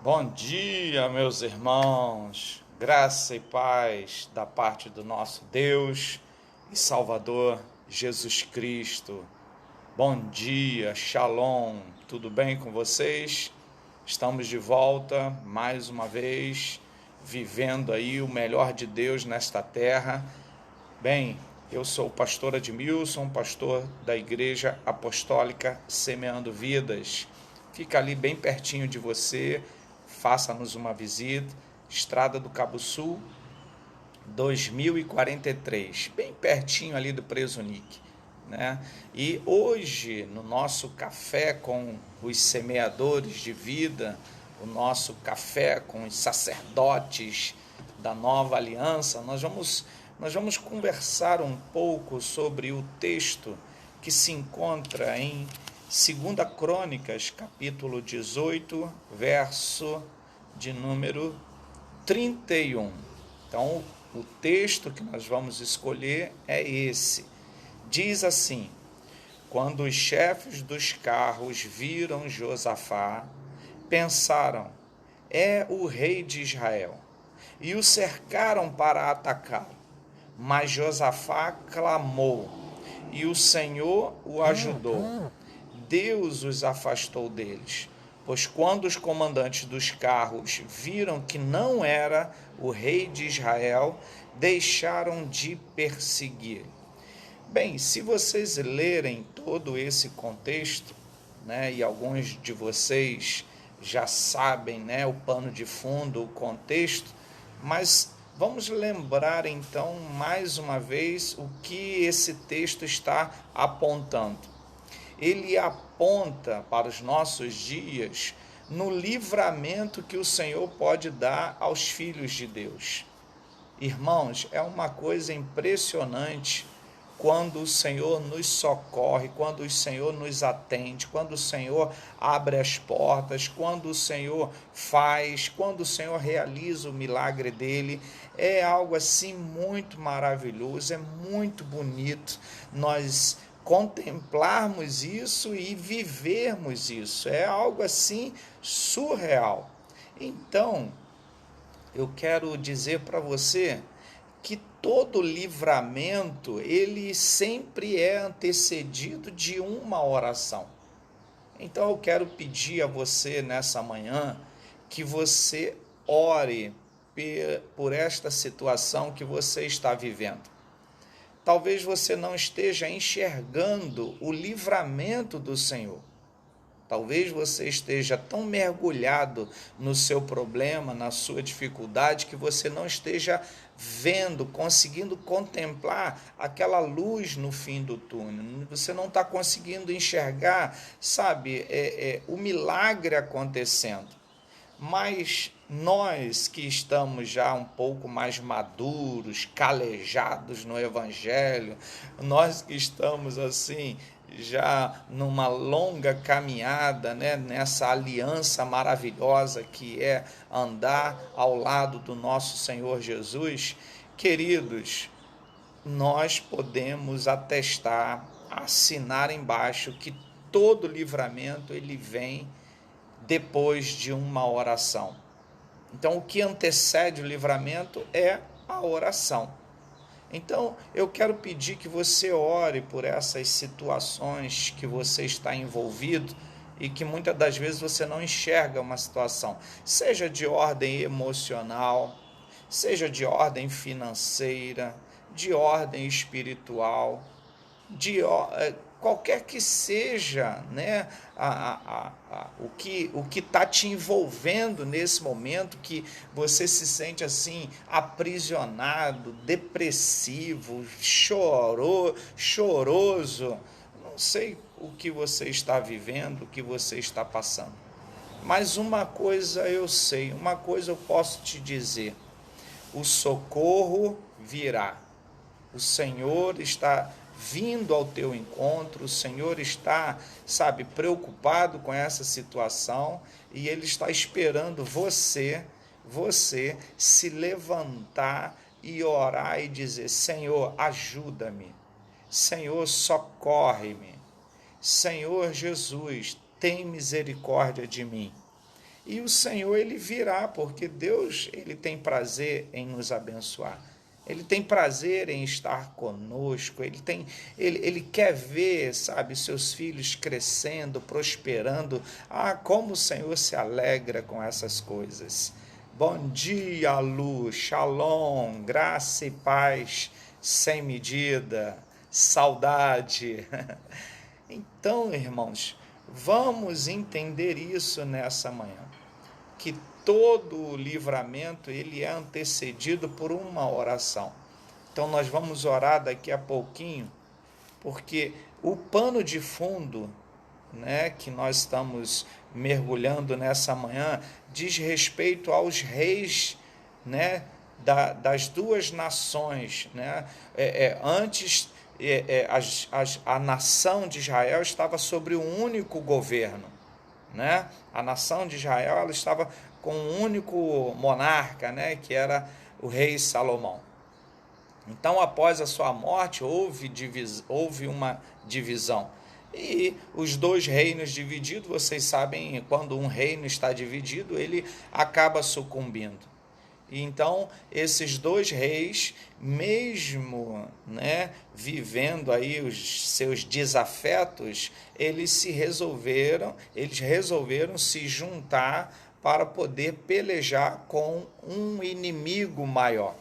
Bom dia, meus irmãos, graça e paz da parte do nosso Deus e Salvador Jesus Cristo. Bom dia, Shalom, tudo bem com vocês? Estamos de volta mais uma vez, vivendo aí o melhor de Deus nesta terra. Bem, eu sou o pastor Admilson, pastor da Igreja Apostólica Semeando Vidas. Fica ali bem pertinho de você, faça-nos uma visita, Estrada do Cabo Sul, 2043, bem pertinho ali do Presunic, né? E hoje, no nosso café com os semeadores de vida, o nosso café com os sacerdotes da nova aliança, nós vamos conversar um pouco sobre o texto que se encontra em 2 Crônicas, capítulo 18, verso de número 31. Então, o texto que nós vamos escolher é esse. Diz assim: quando os chefes dos carros viram Josafá, pensaram, é o rei de Israel, e o cercaram para atacá-lo. Mas Josafá clamou, e o Senhor o ajudou. Deus os afastou deles, pois quando os comandantes dos carros viram que não era o rei de Israel, deixaram de perseguir. Bem, se vocês lerem todo esse contexto, né, e alguns de vocês já sabem, né, o pano de fundo, o contexto, mas vamos lembrar então mais uma vez o que esse texto está apontando. Ele aponta para os nossos dias no livramento que o Senhor pode dar aos filhos de Deus. Irmãos, é uma coisa impressionante quando o Senhor nos socorre, quando o Senhor nos atende, quando o Senhor abre as portas, quando o Senhor faz, quando o Senhor realiza o milagre dele. É algo assim muito maravilhoso, é muito bonito nós contemplarmos isso e vivermos isso. É algo assim surreal. Então, eu quero dizer para você que todo livramento, ele sempre é antecedido de uma oração. Então eu quero pedir a você nessa manhã que você ore por esta situação que você está vivendo. Talvez você não esteja enxergando o livramento do Senhor. Talvez você esteja tão mergulhado no seu problema, na sua dificuldade, que você não esteja vendo, conseguindo contemplar aquela luz no fim do túnel. Você não está conseguindo enxergar, sabe, o milagre acontecendo. Mas nós que estamos já um pouco mais maduros, calejados no Evangelho, nós que estamos assim já numa longa caminhada, né, nessa aliança maravilhosa que é andar ao lado do nosso Senhor Jesus, queridos, nós podemos atestar, assinar embaixo que todo livramento ele vem depois de uma oração. Então, o que antecede o livramento é a oração. Então, eu quero pedir que você ore por essas situações que você está envolvido e que muitas das vezes você não enxerga uma situação, seja de ordem emocional, seja de ordem financeira, de ordem espiritual, de qualquer que seja, né, o que está te envolvendo nesse momento que você se sente assim aprisionado, depressivo, choroso. Não sei o que você está vivendo, o que você está passando. Mas uma coisa eu sei, uma coisa eu posso te dizer: o socorro virá. O Senhor está vindo ao teu encontro, o Senhor está, sabe, preocupado com essa situação e Ele está esperando você se levantar e orar e dizer: Senhor, ajuda-me, Senhor, socorre-me, Senhor Jesus, tem misericórdia de mim. e o Senhor ele virá, porque Deus ele tem prazer em nos abençoar. Ele tem prazer em estar conosco, ele quer ver, sabe, seus filhos crescendo, prosperando. Ah, como o Senhor se alegra com essas coisas. Bom dia, Lu, shalom, graça e paz sem medida, saudade. Então, irmãos, vamos entender isso nessa manhã, que todo o livramento ele é antecedido por uma oração. Então nós vamos orar daqui a pouquinho, porque o pano de fundo, né, que nós estamos mergulhando nessa manhã diz respeito aos reis, né, das duas nações, né? Antes a nação de Israel estava sobre um único governo, né? A nação de Israel ela estava com um único monarca, né, que era o rei Salomão. Então, após a sua morte, houve uma divisão. E os dois reinos divididos, vocês sabem, quando um reino está dividido, ele acaba sucumbindo. E então, esses dois reis, mesmo, né, vivendo aí os seus desafetos, eles resolveram se juntar para poder pelejar com um inimigo maior.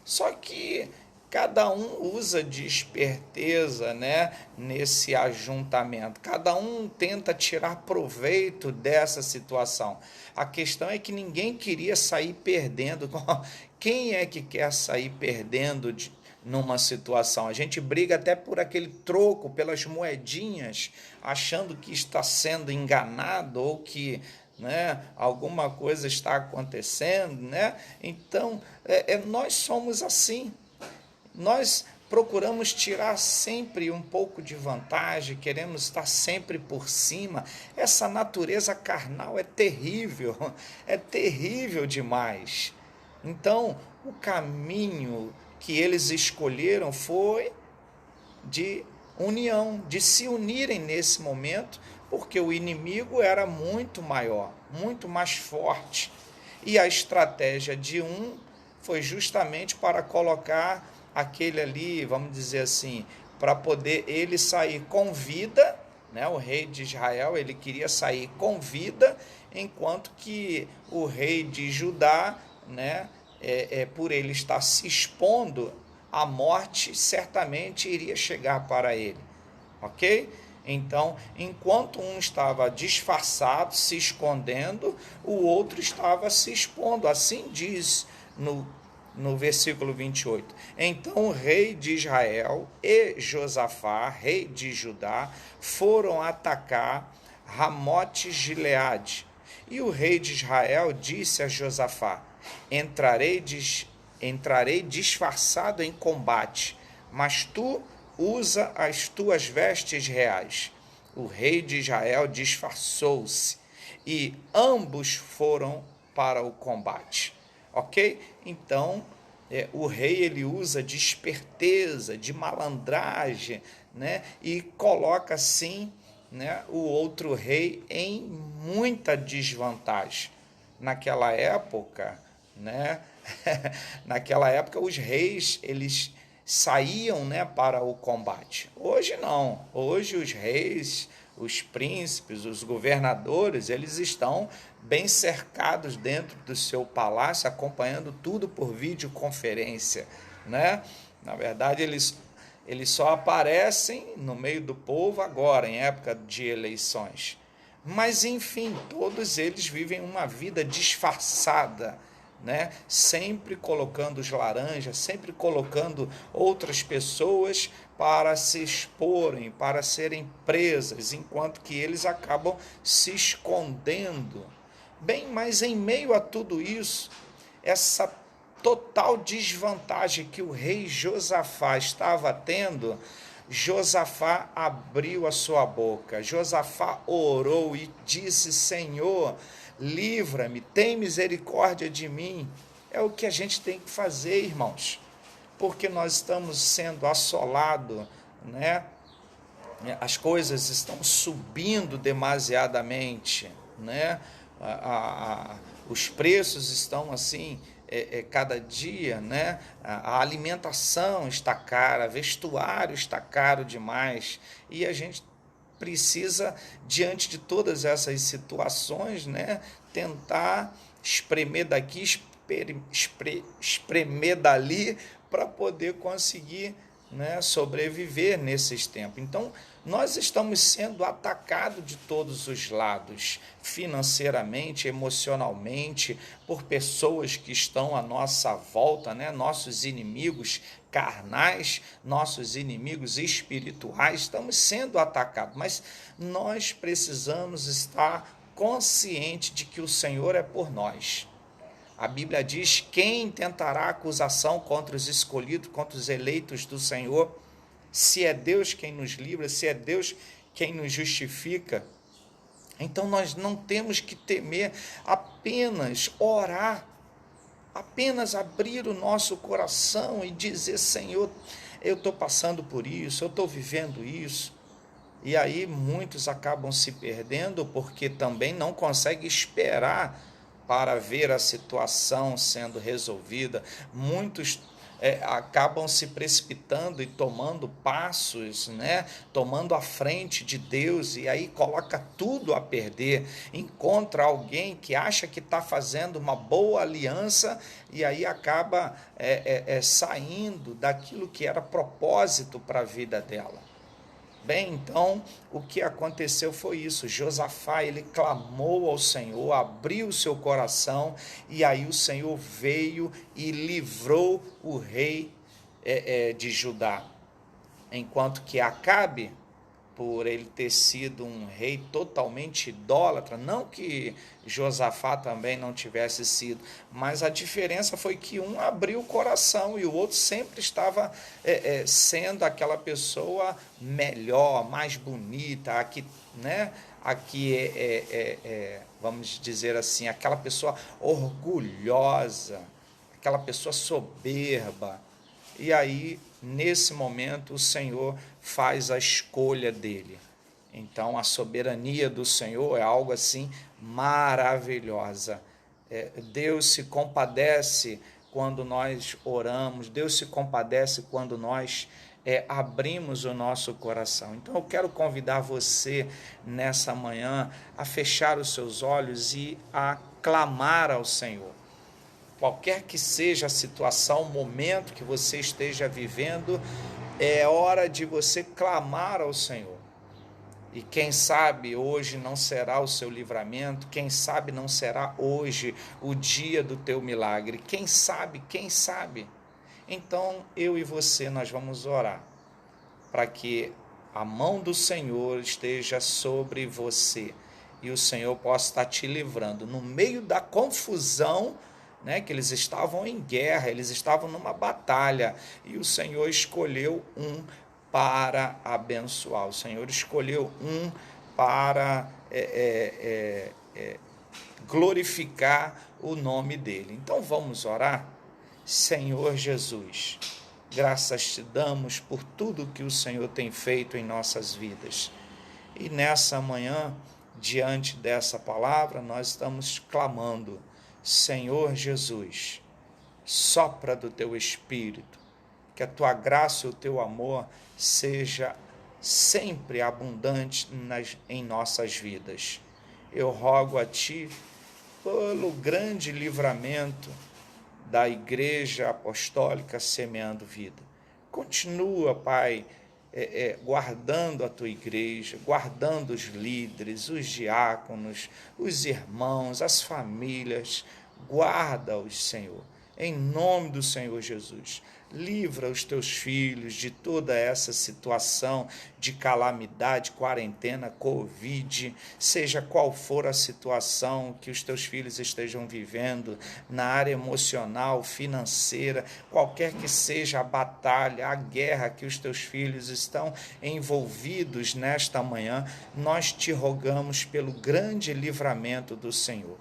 Só que cada um usa de esperteza, né, nesse ajuntamento. Cada um tenta tirar proveito dessa situação. A questão é que ninguém queria sair perdendo. Quem é que quer sair perdendo numa situação? A gente briga até por aquele troco, pelas moedinhas, achando que está sendo enganado ou que, né, alguma coisa está acontecendo, né? Então, nós somos assim. Nós procuramos tirar sempre um pouco de vantagem, queremos estar sempre por cima. Essa natureza carnal é terrível demais. Então, o caminho que eles escolheram foi de união, de se unirem nesse momento, porque o inimigo era muito maior, muito mais forte. E a estratégia de um foi justamente para colocar aquele ali, vamos dizer assim, para poder ele sair com vida, né? O rei de Israel, ele queria sair com vida, enquanto que o rei de Judá, né, por ele estar se expondo, a morte certamente iria chegar para ele, ok? Então, enquanto um estava disfarçado, se escondendo, o outro estava se expondo. Assim diz no versículo 28. Então o rei de Israel e Josafá, rei de Judá, foram atacar Ramote-Gileade. E o rei de Israel disse a Josafá: entrarei disfarçado em combate, mas tu usa as tuas vestes reais. O rei de Israel disfarçou-se e ambos foram para o combate. Ok? Então, o rei ele usa de esperteza, de malandragem, né? E coloca assim, né, o outro rei em muita desvantagem. Naquela época, né? Naquela época os reis eles saíam, né, para o combate. Hoje não. Hoje os reis, os príncipes, os governadores, eles estão bem cercados dentro do seu palácio, acompanhando tudo por videoconferência, né? Na verdade, eles só aparecem no meio do povo agora, em época de eleições. Mas, enfim, todos eles vivem uma vida disfarçada, né? Sempre colocando os laranjas, sempre colocando outras pessoas para se exporem, para serem presas, enquanto que eles acabam se escondendo. Bem, mas em meio a tudo isso, essa total desvantagem que o rei Josafá estava tendo, Josafá abriu a sua boca, Josafá orou e disse: Senhor, livra-me, tem misericórdia de mim. É o que a gente tem que fazer, irmãos, porque nós estamos sendo assolados, né? As coisas estão subindo demasiadamente, né? os preços estão assim, cada dia, né? A alimentação está cara, vestuário está caro demais, e a gente precisa, diante de todas essas situações, né, tentar espremer daqui, espremer dali, para poder conseguir, né, sobreviver nesses tempos. Então, nós estamos sendo atacados de todos os lados, financeiramente, emocionalmente, por pessoas que estão à nossa volta, né? Nossos inimigos carnais, nossos inimigos espirituais, estamos sendo atacados, mas nós precisamos estar conscientes de que o Senhor é por nós. A Bíblia diz: quem tentará acusação contra os escolhidos, contra os eleitos do Senhor? Se é Deus quem nos livra, se é Deus quem nos justifica. Então nós não temos que temer, apenas orar, apenas abrir o nosso coração e dizer: Senhor, eu estou passando por isso, eu estou vivendo isso. E aí muitos acabam se perdendo porque também não conseguem esperar para ver a situação sendo resolvida. Muitos acabam se precipitando e tomando passos, né? Tomando a frente de Deus, e aí coloca tudo a perder. Encontra alguém que acha que está fazendo uma boa aliança e aí acaba saindo daquilo que era propósito para a vida dela. Bem, então, o que aconteceu foi isso. Josafá, ele clamou ao Senhor, abriu o seu coração, e aí o Senhor veio e livrou o rei de Judá. Enquanto que Acabe, por ele ter sido um rei totalmente idólatra, não que Josafá também não tivesse sido, mas a diferença foi que um abriu o coração e o outro sempre estava sendo aquela pessoa melhor, mais bonita, aqui, né? Aqui vamos dizer assim, aquela pessoa orgulhosa, aquela pessoa soberba. E aí, nesse momento, o Senhor faz a escolha dele. Então, a soberania do Senhor é algo assim maravilhosa. Deus se compadece quando nós oramos, Deus se compadece quando nós abrimos o nosso coração. Então, eu quero convidar você nessa manhã a fechar os seus olhos e a clamar ao Senhor. Qualquer que seja a situação, o momento que você esteja vivendo, é hora de você clamar ao Senhor. E quem sabe hoje não será o seu livramento, quem sabe não será hoje o dia do teu milagre. Quem sabe, quem sabe. Então, eu e você, nós vamos orar para que a mão do Senhor esteja sobre você e o Senhor possa estar te livrando no meio da confusão, né, que eles estavam em guerra, eles estavam numa batalha, e o Senhor escolheu um para abençoar, o Senhor escolheu um para glorificar o nome dele. Então vamos orar. Senhor Jesus, graças te damos por tudo que o Senhor tem feito em nossas vidas. E nessa manhã, diante dessa palavra, nós estamos clamando: Senhor Jesus, sopra do teu Espírito, que a tua graça e o teu amor seja sempre abundante em nossas vidas. Eu rogo a ti pelo grande livramento da Igreja Apostólica Semeando Vida. Continua, Pai, guardando a tua igreja, guardando os líderes, os diáconos, os irmãos, as famílias. Guarda-os, Senhor, em nome do Senhor Jesus. Livra os teus filhos de toda essa situação de calamidade, quarentena, Covid, seja qual for a situação que os teus filhos estejam vivendo na área emocional, financeira, qualquer que seja a batalha, a guerra que os teus filhos estão envolvidos nesta manhã, nós te rogamos pelo grande livramento do Senhor.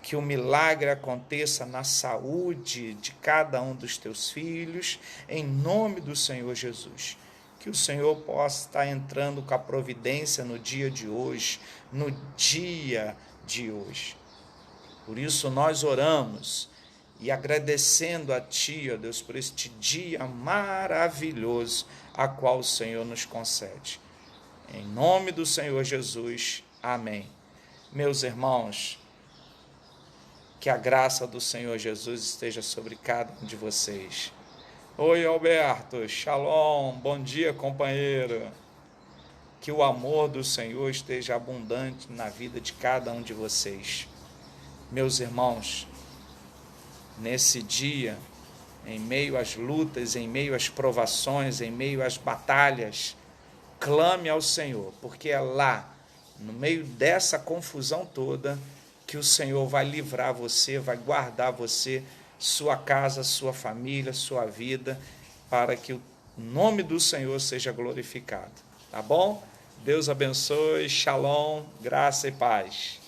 Que o milagre aconteça na saúde de cada um dos teus filhos, em nome do Senhor Jesus. Que o Senhor possa estar entrando com a providência no dia de hoje, Por isso nós oramos e agradecendo a Ti, ó Deus, por este dia maravilhoso a qual o Senhor nos concede. Em nome do Senhor Jesus, amém. Meus irmãos, que a graça do Senhor Jesus esteja sobre cada um de vocês. Oi, Alberto, shalom, bom dia, companheiro. Que o amor do Senhor esteja abundante na vida de cada um de vocês. Meus irmãos, nesse dia, em meio às lutas, em meio às provações, em meio às batalhas, clame ao Senhor, porque é lá, no meio dessa confusão toda, que o Senhor vai livrar você, vai guardar você, sua casa, sua família, sua vida, para que o nome do Senhor seja glorificado. Tá bom? Deus abençoe, shalom, graça e paz.